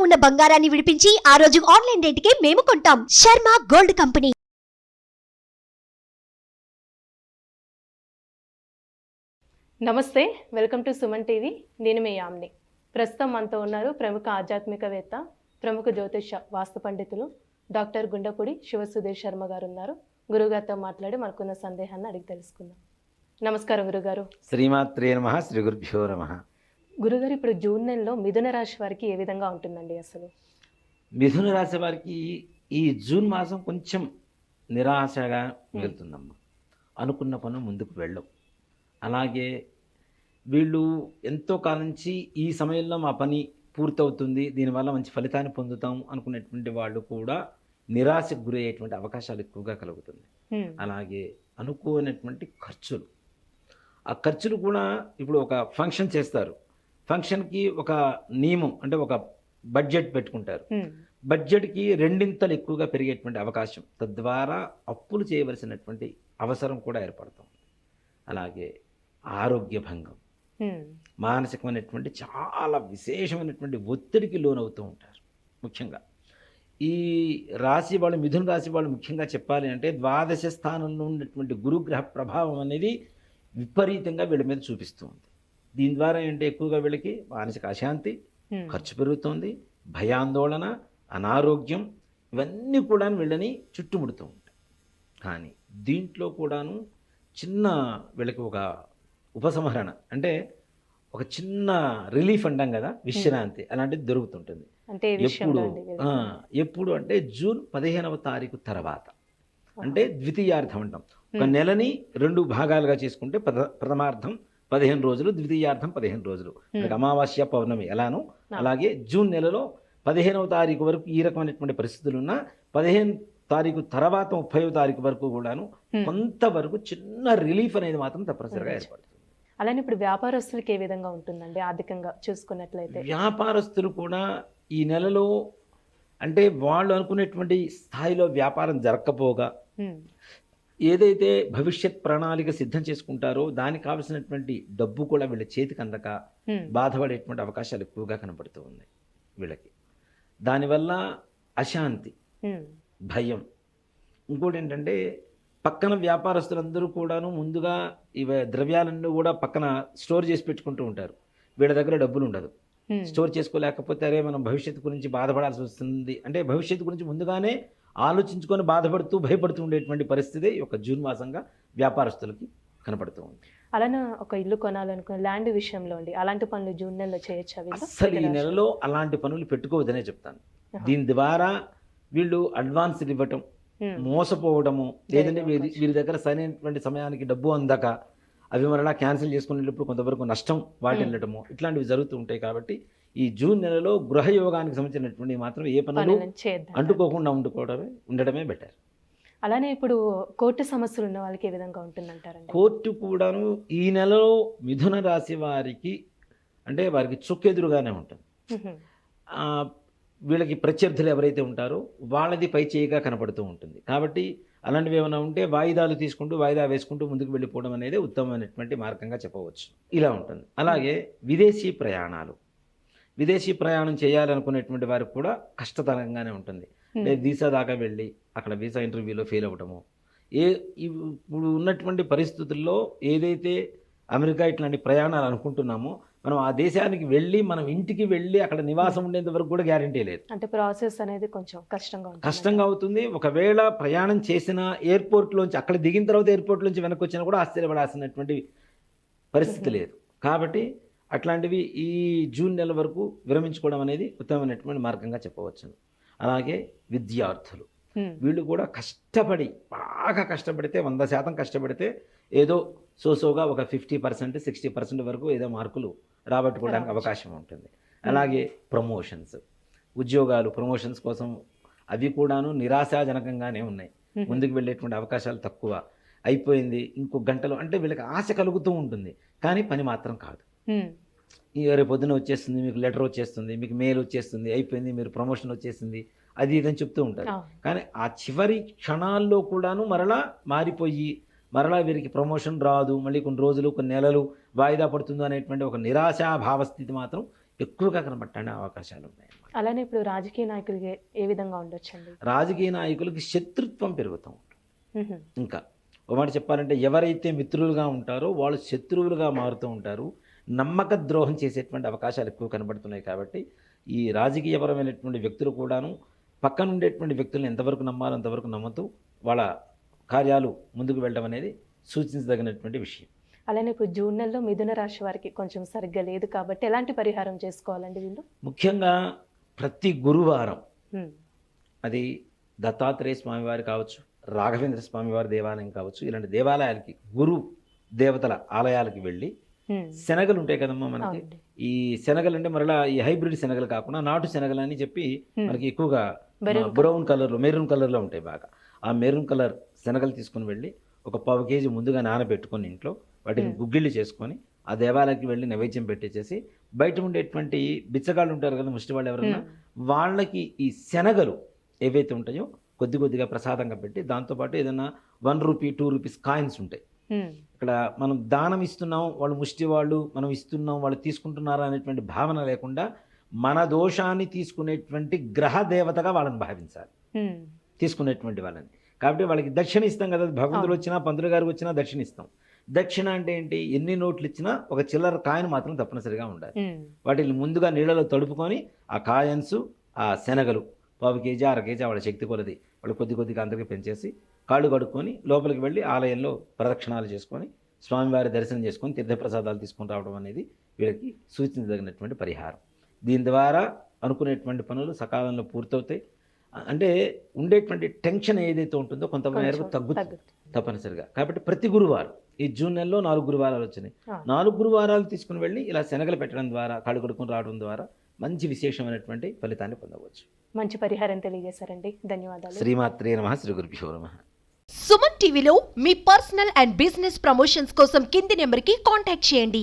ఉన్న బంగారాన్ని విడిపించి ఆ రోజు ఆన్లైన్ రేటుకే మేము కొంటాం. Sharma gold company. నమస్తే, వెల్కమ్ టు సుమన్ టీవీ. నేను మీ యామ్ని. ప్రస్తుతం మనతో ఉన్నారు ప్రముఖ ఆధ్యాత్మికవేత్త, ప్రముఖ జ్యోతిష వాస్తు పండితులు డాక్టర్ గుండపూడి శివసుధీర్ శర్మ గారు ఉన్నారు. గురుగారితో మాట్లాడి మనకున్న సందేహాన్ని అడిగి తెలుసుకుందాం. నమస్కారం గురుగారు. శ్రీమాత్రే నమః. శ్రీ గురుభ్యో నమః. గురుగారు, ఇప్పుడు జూన్ నెలలో మిథున రాశి వారికి ఏ విధంగా ఉంటుందండి? అసలు మిథున రాశి వారికి ఈ జూన్ మాసం కొంచెం నిరాశగా వెళ్తుందమ్మా. అనుకున్న పనులు ముందుకు వెళ్ళవు. అలాగే వీళ్ళు ఎంతో కాలం నుంచి ఈ సమయంలో మా పని పూర్తవుతుంది, దీనివల్ల మంచి ఫలితాన్ని పొందుతాం అనుకునేటువంటి వాళ్ళు కూడా నిరాశకు గురయ్యేటువంటి అవకాశాలు ఎక్కువగా కలుగుతుంది. అలాగే అనుకోనటువంటి ఖర్చులు, ఆ ఖర్చులు కూడా ఇప్పుడు ఒక ఫంక్షన్ చేస్తారు, ఫంక్షన్కి ఒక నియమం అంటే ఒక బడ్జెట్ పెట్టుకుంటారు, బడ్జెట్కి రెండింతలు ఎక్కువగా పెరిగేటువంటి అవకాశం, తద్వారా అప్పులు చేయవలసినటువంటి అవసరం కూడా ఏర్పడుతుంది. అలాగే ఆరోగ్య భంగం, మానసికమైనటువంటి చాలా విశేషమైనటువంటి ఒత్తిడికి లోనవుతూ ఉంటారు. ముఖ్యంగా ఈ రాశి వాళ్ళు, మిథున రాశి వాళ్ళు ముఖ్యంగా చెప్పాలి అంటే ద్వాదశ స్థానంలో ఉన్నటువంటి గురుగ్రహ ప్రభావం అనేది విపరీతంగా వీళ్ళ మీద చూపిస్తూ ఉంది. దీని ద్వారా ఏంటంటే ఎక్కువగా వీళ్ళకి మానసిక అశాంతి, ఖర్చు పెరుగుతుంది, భయాందోళన, అనారోగ్యం, ఇవన్నీ కూడా వీళ్ళని చుట్టుముడుతూ ఉంటాయి. కానీ దీంట్లో కూడాను చిన్న వీళ్ళకి ఒక ఉపసంహరణ అంటే ఒక చిన్న రిలీఫ్ అంటాం కదా, విశ్రాంతి, అలాంటిది దొరుకుతుంటుంది. ఎప్పుడు అంటే జూన్ 15వ తారీఖు తర్వాత, అంటే ద్వితీయార్థం అంటాం. ఒక నెలని 2 భాగాలుగా చేసుకుంటే ప్రథమార్థం 15 రోజులు, ద్వితీయార్థం 15 రోజులు. అమావాస్య పౌర్ణమి ఎలానో అలాగే జూన్ నెలలో 15వ తారీఖు వరకు ఈ రకమైనటువంటి పరిస్థితులు ఉన్న 15 తారీఖు తర్వాత 30వ తారీఖు వరకు కూడాను కొంతవరకు చిన్న రిలీఫ్ అనేది మాత్రం తప్పనిసరిగా ఏర్పడుతుంది. అలానే ఇప్పుడు వ్యాపారస్తులకి ఏ విధంగా ఉంటుందండి ఆర్థికంగా చూసుకున్నట్లయితే? వ్యాపారస్తులు కూడా ఈ నెలలో అంటే వాళ్ళు అనుకునేటువంటి స్థాయిలో వ్యాపారం జరగకపోగా, ఏదైతే భవిష్యత్ ప్రణాళిక సిద్ధం చేసుకుంటారో దానికి కావలసినటువంటి డబ్బు కూడా వీళ్ళ చేతికి అందక బాధపడేటువంటి అవకాశాలు ఎక్కువగా కనబడుతూ ఉన్నాయి వీళ్ళకి. దానివల్ల అశాంతి, భయం. ఇంకోటి ఏంటంటే పక్కన వ్యాపారస్తులందరూ కూడాను ముందుగా ఇవి ద్రవ్యాలన్నీ కూడా పక్కన స్టోర్ చేసి పెట్టుకుంటూ ఉంటారు. వీళ్ళ దగ్గర డబ్బులు ఉండదు, స్టోర్ చేసుకోలేకపోతే అరే మనం భవిష్యత్తు గురించి బాధపడాల్సి వస్తుంది అంటే భవిష్యత్తు గురించి ముందుగానే ఆలోచించుకొని బాధపడుతూ భయపడుతూ ఉండేటువంటి పరిస్థితి ఒక జూన్ మాసంగా వ్యాపారస్తులకి కనపడుతూ ఉంది. అలానే ఒక ఇల్లు కొనాలనుకున్న ల్యాండ్ విషయంలో అండి, అలాంటి పనులు జూన్ నెలలో చేయొచ్చా? అసలు ఈ నెలలో అలాంటి పనులు పెట్టుకోవద్దనే చెప్తాను. దీని ద్వారా వీళ్ళు అడ్వాన్స్లు ఇవ్వటం, మోసపోవడము, లేదంటే వీరి దగ్గర సరైనటువంటి సమయానికి డబ్బు అందక అవి మరలా క్యాన్సిల్ చేసుకునేటప్పుడు కొంతవరకు నష్టం వాటిల్లటము, ఇట్లాంటివి జరుగుతూ ఉంటాయి. కాబట్టి ఈ జూన్ నెలలో గృహయోగానికి సంబంధించినటువంటి మాత్రం ఏ పనులు అంటుకోకుండా ఉండడమే బెటర్. అలానే ఇప్పుడు కోర్టు సమస్యలు ఉన్న వాళ్ళకి ఏ విధంగా ఉంటుందంటారండి? కోర్టు కూడాను ఈ నెలలో మిథున రాశి వారికి అంటే వారికి చుక్కెదురుగానే ఉంటుంది. వీళ్ళకి ప్రత్యర్థులు ఎవరైతే ఉంటారో వాళ్ళది పై చేయిగా కనపడుతూ ఉంటుంది. కాబట్టి అలాంటివి ఏమైనా ఉంటే వాయిదాలు తీసుకుంటూ వాయిదా వేసుకుంటూ ముందుకు వెళ్ళిపోవడం అనేది ఉత్తమమైనటువంటి మార్గంగా చెప్పవచ్చు. ఇలా ఉంటుంది. అలాగే విదేశీ ప్రయాణాలు, విదేశీ ప్రయాణం చేయాలనుకునేటువంటి వారికి కూడా కష్టతరంగానే ఉంటుంది. వీసా దాకా వెళ్ళి అక్కడ వీసా ఇంటర్వ్యూలో ఫెయిల్ అవ్వటము, ఇప్పుడు ఉన్నటువంటి పరిస్థితుల్లో ఏదైతే అమెరికా ఇట్లాంటి ప్రయాణాలు అనుకుంటున్నామో మనం ఆ దేశానికి వెళ్ళి మనం ఇంటికి వెళ్ళి అక్కడ నివాసం ఉండేంత వరకు కూడా గ్యారంటీ లేదు. అంటే ప్రాసెస్ అనేది కొంచెం కష్టంగా అవుతుంది. ఒకవేళ ప్రయాణం చేసిన ఎయిర్పోర్ట్లోంచి అక్కడ దిగిన తర్వాత ఎయిర్పోర్ట్లోంచి వెనక్కి వచ్చినా కూడా ఆశ్చర్యపడాల్సినటువంటి పరిస్థితి లేదు. కాబట్టి అట్లాంటివి ఈ జూన్ నెల వరకు విరమించుకోవడం అనేది ఉత్తమమైనటువంటి మార్గంగా చెప్పవచ్చు. అలాగే విద్యార్థులు, వీళ్ళు కూడా కష్టపడి బాగా కష్టపడితే 100% కష్టపడితే ఏదో సోసోగా ఒక 50% 60% వరకు ఏదో మార్కులు రాబట్టుకోవడానికి అవకాశం ఉంటుంది. అలాగే ప్రమోషన్స్, ఉద్యోగాలు, ప్రమోషన్స్ కోసం అవి కూడాను నిరాశాజనకంగానే ఉన్నాయి. ముందుకు వెళ్ళేటువంటి అవకాశాలు తక్కువ. అయిపోయింది ఇంకో గంటలో అంటే వీళ్ళకి ఆశ కలుగుతూ ఉంటుంది, కానీ పని మాత్రం కాదు. రేపు పొద్దున వచ్చేస్తుంది, మీకు లెటర్ వచ్చేస్తుంది, మీకు మెయిల్ వచ్చేస్తుంది, అయిపోయింది, మీరు ప్రమోషన్ వచ్చేసింది, అది ఇదని చెప్తూ ఉంటారు. కానీ ఆ చివరి క్షణాల్లో కూడాను మరలా మారిపోయి మరలా వీరికి ప్రమోషన్ రాదు, మళ్ళీ కొన్ని రోజులు కొన్ని నెలలు వాయిదా పడుతుందో అనేటువంటి ఒక నిరాశాభావ స్థితి మాత్రం ఎక్కువగా కనబట్టడానికి అవకాశాలు ఉన్నాయి. అలానే ఇప్పుడు రాజకీయ నాయకులకి ఏ విధంగా ఉండొచ్చండి? రాజకీయ నాయకులకి శత్రుత్వం పెరుగుతూ ఉంటుంది. మ్హూ. ఇంకా ఒక మాట చెప్పాలంటే ఎవరైతే మిత్రులుగా ఉంటారో వాళ్ళు శత్రువులుగా మారుతూ ఉంటారు. నమ్మక ద్రోహం చేసేటువంటి అవకాశాలు ఎక్కువ కనబడుతున్నాయి. కాబట్టి ఈ రాజకీయపరమైనటువంటి వ్యక్తులు కూడాను పక్కన ఉండేటువంటి వ్యక్తులను ఎంతవరకు నమ్మాలో అంతవరకు నమ్ముతూ వాళ్ళ కార్యాలు ముందుకు వెళ్ళడం అనేది సూచించదగినటువంటి విషయం. అలానే ఇప్పుడు జూన్ నెలలో మిథున రాశి వారికి కొంచెం సరిగ్గా లేదు కాబట్టి ఎలాంటి పరిహారం చేసుకోవాలండి వీళ్ళు? ముఖ్యంగా ప్రతి గురువారం మ్. అది దత్తాత్రేయ స్వామివారి కావచ్చు, రాఘవేంద్ర స్వామివారి దేవాలయం కావచ్చు, ఇలాంటి దేవాలయాలకి గురు దేవతల ఆలయాలకు వెళ్ళి మ్. శనగలు ఉంటాయి కదమ్మా మనకి. అవునండి. ఈ శనగలు అంటే మరలా ఈ హైబ్రిడ్ శనగలు కాకుండా నాటు శనగలు అని చెప్పి మనకి ఎక్కువగా బ్రౌన్ కలర్లో మెరూన్ కలర్లో ఉంటాయి బాగా. ఆ మెరూన్ కలర్ శనగలు తీసుకుని వెళ్ళి ఒక 1/2 కేజీ ముందుగా నానబెట్టుకొని ఇంట్లో వాటిని గుగ్గిళ్ళు చేసుకొని ఆ దేవాలయానికి వెళ్ళి నైవేద్యం పెట్టేసేసి బయట ఉండేటువంటి బిచ్చగాళ్ళు ఉంటారు కదా, ముష్టి వాళ్ళు ఎవరన్నా, వాళ్ళకి ఈ శనగలు ఏవైతే ఉంటాయో కొద్ది కొద్దిగా ప్రసాదంగా పెట్టి దాంతోపాటు ఏదైనా 1 రూపీ 2 రూపీస్ కాయిన్స్ ఉంటాయి. మ్. ఇక్కడ మనం దానం ఇస్తున్నాం, వాళ్ళు ముష్టి వాళ్ళు, మనం ఇస్తున్నాం వాళ్ళు తీసుకుంటున్నారా అనేటువంటి భావన లేకుండా మన దోషాన్ని తీసుకునేటువంటి గ్రహ దేవతగా వాళ్ళని భావించాలి, మ్. తీసుకునేటువంటి వాళ్ళని. కాబట్టి వాళ్ళకి దక్షిణ ఇస్తాం కదా, భగవంతుడు వచ్చినా పంతులు గారికి వచ్చినా దక్షిణ ఇస్తాం. దక్షిణ అంటే ఏంటి? ఎన్ని నోట్లు ఇచ్చినా ఒక చిల్లర కాయిన్ మాత్రం తప్పనిసరిగా ఉండాలి. మ్. వాటిని ముందుగా నీళ్ళలో తడుపుకొని ఆ కాయిన్స్, ఆ శనగలు 1/2 కేజీ 1/2 కేజీ వాళ్ళ శక్తి కొలది వాళ్ళు కొద్ది కొద్దిగా అందరికీ పెంచేసి కాళ్ళు కడుక్కొని లోపలికి వెళ్ళి ఆలయంలో ప్రదక్షిణాలు చేసుకొని స్వామివారి దర్శనం చేసుకొని తీర్థప్రసాదాలు తీసుకొని రావడం అనేది వీళ్ళకి సూచించదగినటువంటి పరిహారం. దీని ద్వారా అనుకునేటువంటి పనులు సకాలంలో పూర్తవుతాయి. అంటే ఉండేటువంటి టెన్షన్ ఏదైతే ఉంటుందో కొంతమేరకు తగ్గుతుంది తప్పనిసరిగా. కాబట్టి ప్రతి గురువారం ఈ జూన్ నెలలో 4 గురువారాలు వచ్చినాయి. 4 గురువారాలు తీసుకుని వెళ్ళి ఇలా శనగలు పెట్టడం ద్వారా కాళ్ళు కడుక్కొని రావడం ద్వారా మంచి విశేషమైనటువంటి ఫలితాన్ని పొందవచ్చు. మంచి పరిహారం తెలియజేశారండి. ధన్యవాదాలు. శ్రీమాత్రే నమః, శ్రీ గురుభ్యో నమః. సుమన్ టీవీలో మీ పర్సనల్ అండ్ బిజినెస్ ప్రమోషన్స్ కోసం కింది నెంబర్కి కాంటాక్ట్ చేయండి.